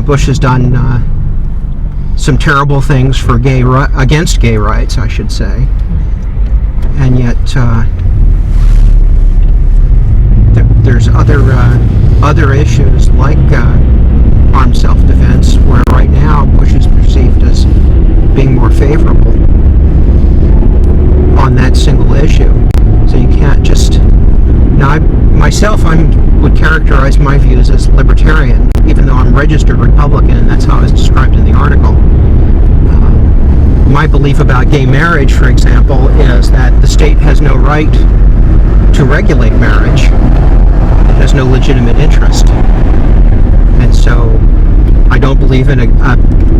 Bush has done some terrible things for against gay rights, I should say, and yet there's other issues like armed self-defense, where right now Bush is perceived as being more favorable on that single issue. So you can't just... Now, I would characterize my views as libertarian, even though I'm registered Republican, and that's how I was described in the article. My belief about gay marriage, for example, is that the state has no right to regulate marriage. It has no legitimate interest. And so I don't believe in an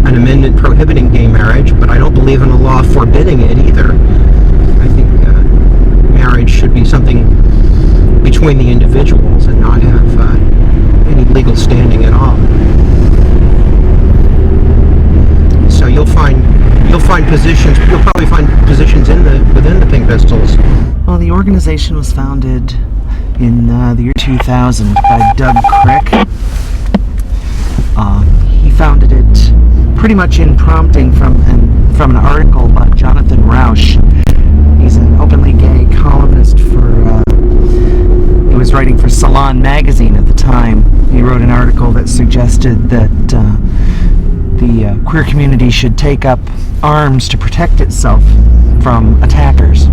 amendment prohibiting gay marriage, but I don't believe in a law forbidding it either. I think marriage should be something between the individuals and not have any legal standing at all. So you'll probably find positions within the Pink Pistols. Well, the organization was founded in the year 2000 by Doug Crick. He founded it pretty much in prompting from an article by Jonathan Rausch. He's an openly gay columnist he was writing for Salon magazine at the time. He wrote an article that suggested that the queer community should take up arms to protect itself from attackers.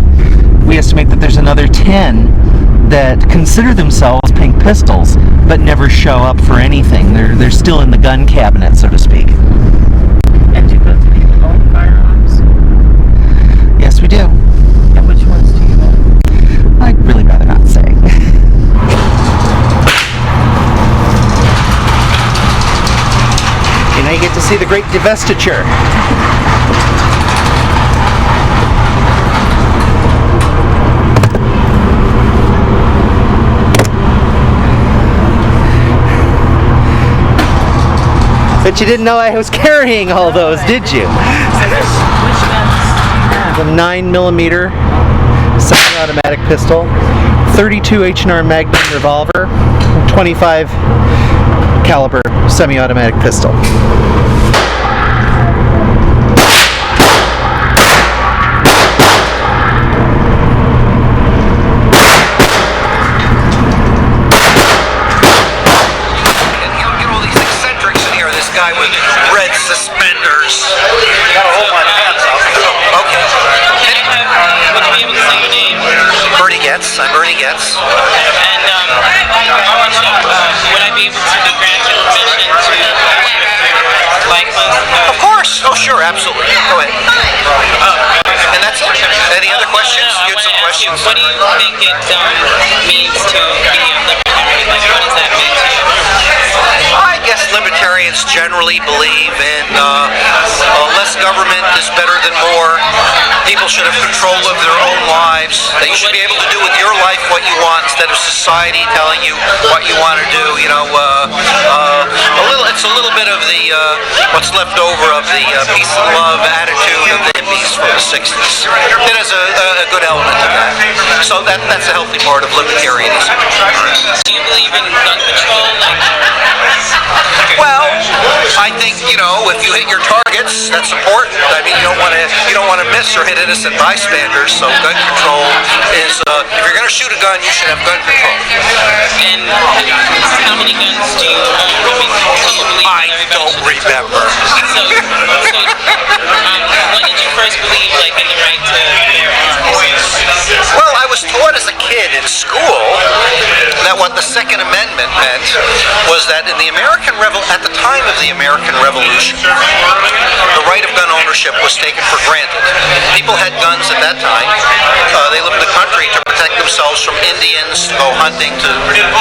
We estimate that there's another 10 that consider themselves Pink Pistols, but never show up for anything. They're still in the gun cabinet, so to speak. And do both people own firearms? Yes, we do. And which ones do you own? I'd really rather not say. And now you get to see the great divestiture. But you didn't know I was carrying all those, did you? Which guns do you have? The 9mm semi-automatic pistol, 32 H&R Magnum revolver, 25 caliber semi-automatic pistol. With red suspenders. You gotta hold my pants up. Okay. Would you be able to say your name? Bernie Goetz. I'm Bernie Goetz. And would I be able to be granted permission to like Of course. Oh, sure. Absolutely. Go ahead. And that's it. Any other questions? You had some questions. What do you think it means to be a libertarian? Like, what does that mean to you? I guess libertarians generally believe in less government is better than more. People should have control of their own lives. That you should be able to do with your life what you want instead of society telling you what you want to do. It's a little bit of the what's left over of the peace and love attitude of the hippies from the 60s. It has a good element to that. So that's a healthy part of libertarianism. Do you believe in gun control? Well, I think if you hit your targets, that's important. I mean, you don't want to miss or hit innocent bystanders. So gun control is if you're going to shoot a gun, you should have gun control. And how many guns do you own? I don't remember. So, when did you first believe in the right to bear arms? Well, I was taught as a kid in school that what the Second Amendment meant was that in the at the time of the American Revolution, the right of gun ownership was taken for granted. People had guns at that time. They lived in the country to protect themselves from Indians, to go hunting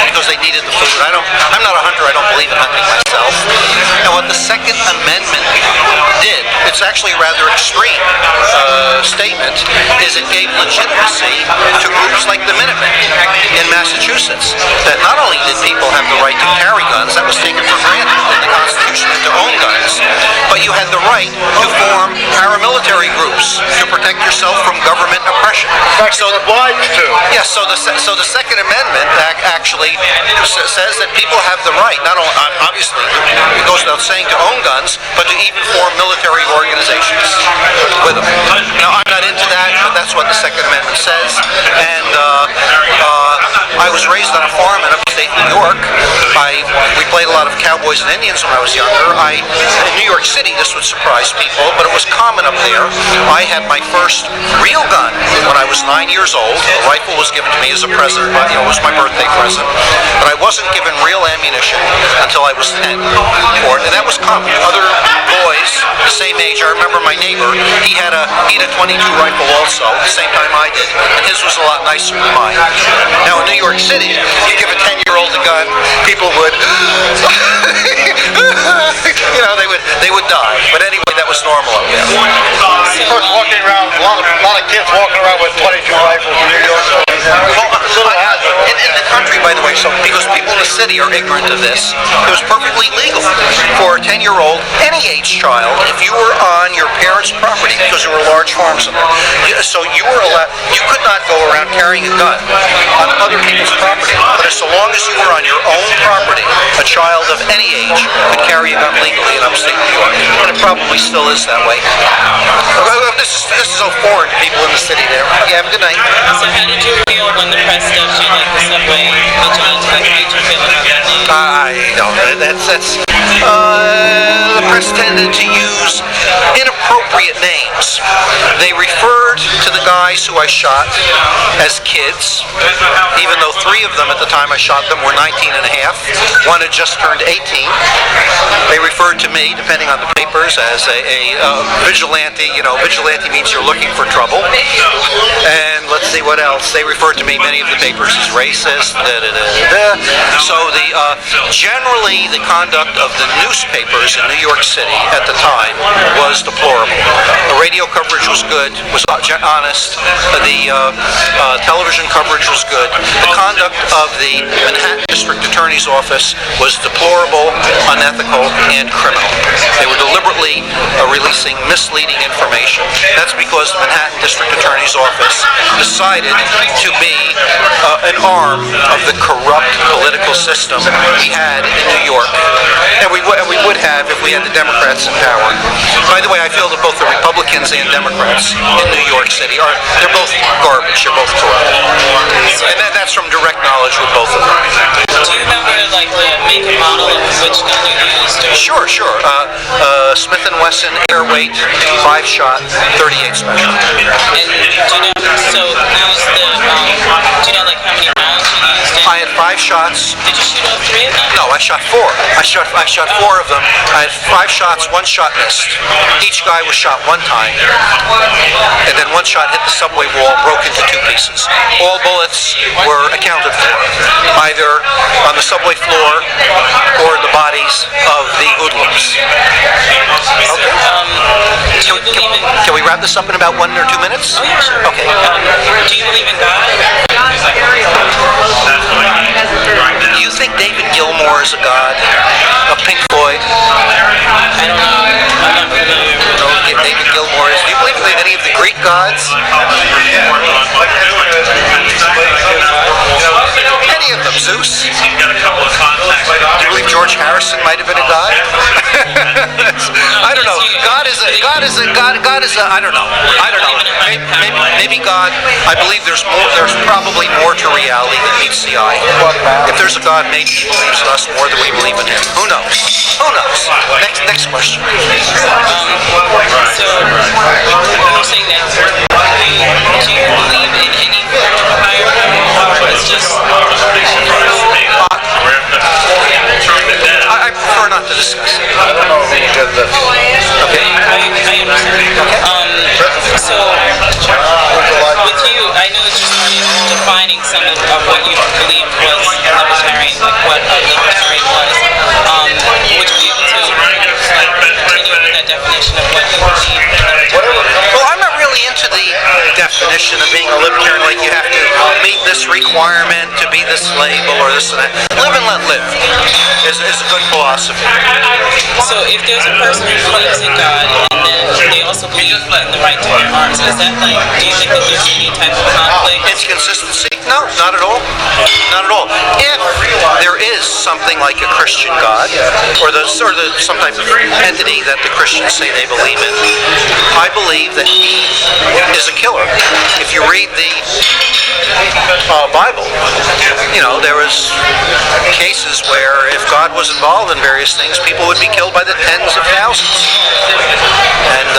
because they needed the food. I'm not a hunter. I don't believe in hunting myself. And what the Second Amendment did, it's actually a rather extreme statement, is it gave legitimacy to groups like the Minutemen in Massachusetts. That not only did people have the right to carry guns, that was taken for granted in the Constitution and to own guns, but you had the right to form paramilitary groups to protect yourself from government oppression. So obliged to. Yes. So the Second Amendment actually says that people have the right. Not only obviously it goes without not saying to own guns, but to even form military organizations with them. Now, I'm not into that, but that's what the Second Amendment says. And I was raised on a farm in upstate New York. We played a lot of cowboys and Indians when I was younger. In New York City, this would surprise people, but it was common up there. I had my first real gun when I was 9 years old. A rifle was given to me as a present, it was my birthday present. But I wasn't given real ammunition until I was 10. And that was common. Other boys the same age, I remember my neighbor, he had a 22 rifle also, at the same time I did, and his was a lot nicer than mine. Now in New York City, you give a 10-year-old a gun, people would, they would die. But anyway, that was normal up there. Walking around, a lot of kids walking around with 22 rifles in New York. In the country, by the way, so because people in the city are ignorant of this, it was perfectly legal for a 10-year-old, any age child, if you were on your parents' property, because there were large farms in there, so you were allowed, you could not go around carrying a gun on other people's property. But as long as you were on your own property, a child of any age could carry a gun legally in upstate New York, and it probably still is that way. This is so foreign to people in the city there. Yeah, have a good night. So how did you feel when the press dubbed you like the subway vigilante? How did you feel about that name? The press tended to use inappropriate names. They referred to the guys who I shot as kids, even though 3 of them at the time I shot them were 19 and a half. One had just turned 18. They referred to me, depending on the papers, as a vigilante. Vigilante means you're looking for trouble. And let's see what else. They referred to me, many of the papers, as racist. So generally the conduct of the newspapers in New York City at the time was deplorable. The radio coverage was good, was honest. The television coverage was good. The conduct of the Manhattan District Attorney's Office was deplorable, unethical, and criminal. They were deliberately releasing misleading information. That's because the Manhattan District Attorney's Office decided to be an arm of the corrupt political system we had in New York. And we would have if we had the Democrats in power. By the way, I feel that both the Republicans and Democrats in New York City they're both garbage, they're both corrupt. And that's from direct knowledge with both of them. Do you remember like the make and model of which gun you used? Sure. Smith & Wesson Airweight 5-shot 38 Special. And do you know like how many rounds you used? I had 5 shots. Did you shoot all 3 of them? No, I shot 4. I shot 4 of them. I had 5 shots, 1 shot missed. Each guy was shot 1 time. And then 1 shot hit the subway wall, broke into 2 pieces. All bullets were accounted for, either on the subway floor or in the bodies of the hoodlums. Okay. Can we wrap this up in about 1 or 2 minutes? Oh, yeah, sure. Okay. Do you believe in God? Do you think David Gilmour is a god? Of Pink Floyd? I don't know. I'm not familiar with David Gilmour is. Do you believe in any of the Greek gods? Any of them? Zeus? Do you believe George Harrison might have been a god? I don't know. God is a I don't know. Maybe God. I believe there's probably more to reality than meets the eye. If there's a God, maybe he believes in us more than we believe in him. Who knows? Next question. So, you're saying that do you believe in any higher power, or it's just I prefer not to discuss it. Okay. I understand. Okay. So, with you, I know that you started defining some of what you believed was libertarian, like what a libertarian was. Would you be able to continue with that definition of what you believe in libertarian? Well, I'm not really into the definition of being a libertarian, like you have to meet this requirement to be this label or this and that. Live and let live is a good philosophy. So if there's a person who believes in God and then they also believe in the right to bear arms, is that like, do you think that there's any type of conflict? Inconsistency? No, not at all. not at all. If there is something like a Christian God, or some type of entity that the Christians say they believe in, I believe that he is a killer. If you read the Bible, there was cases where if God was involved in various things, people would be killed by the tens of thousands. And